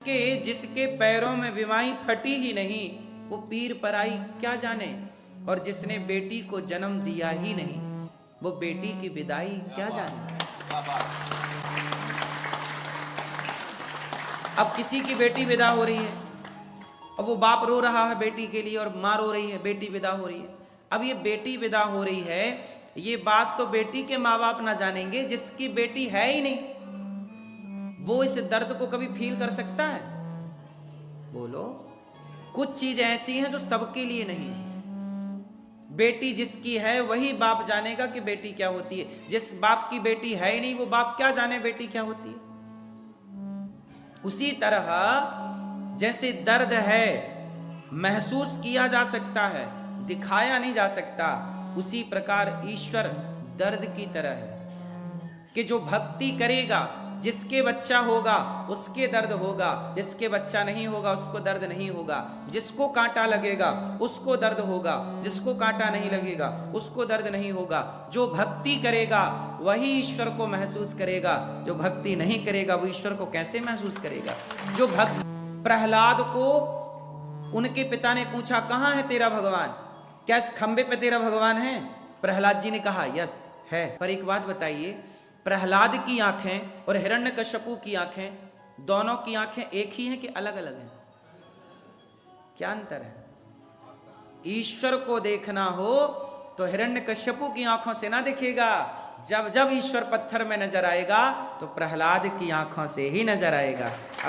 जिसके पैरों में विमाई फटी ही नहीं, वो पीर पराई क्या जाने। और जिसने बेटी को जन्म दिया ही नहीं, वो बेटी की विदाई क्या जाने। अब किसी की बेटी विदा हो रही है, अब वो बाप रो रहा है बेटी के लिए और माँ रो रही है, बेटी विदा हो रही है। अब ये बेटी विदा हो रही है, ये बात तो बेटी के माँ बाप ना जानेंगे, जिसकी बेटी है ही नहीं वो इस दर्द को कभी फील कर सकता है? बोलो। कुछ चीज ऐसी हैं जो सबके लिए नहीं है। बेटी जिसकी है वही बाप जानेगा कि बेटी क्या होती है। जिस बाप की बेटी है ही नहीं, वो बाप क्या जाने बेटी क्या होती है। उसी तरह जैसे दर्द है महसूस किया जा सकता है, दिखाया नहीं जा सकता, उसी प्रकार ईश्वर दर्द की तरह है कि जो भक्ति करेगा, जिसके बच्चा होगा उसके दर्द होगा, जिसके बच्चा नहीं होगा उसको दर्द नहीं होगा। जिसको कांटा लगेगा उसको दर्द होगा, जिसको कांटा नहीं लगेगा उसको दर्द नहीं होगा। जो भक्ति करेगा वही ईश्वर को महसूस करेगा, जो भक्ति नहीं करेगा वो ईश्वर को कैसे महसूस करेगा। जो भक्त प्रहलाद को उनके पिता ने पूछा, कहाँ है तेरा भगवान, क्या इस खंबे पे तेरा भगवान है? प्रहलाद जी ने कहा यस है। पर एक बात बताइए, प्रहलाद की आंखें और हिरण्यकश्यपु की आंखें, दोनों की आंखें एक ही हैं कि अलग अलग हैं? क्या अंतर है? ईश्वर को देखना हो तो हिरण्यकश्यपु की आंखों से ना दिखेगा, जब जब ईश्वर पत्थर में नजर आएगा तो प्रहलाद की आंखों से ही नजर आएगा। अब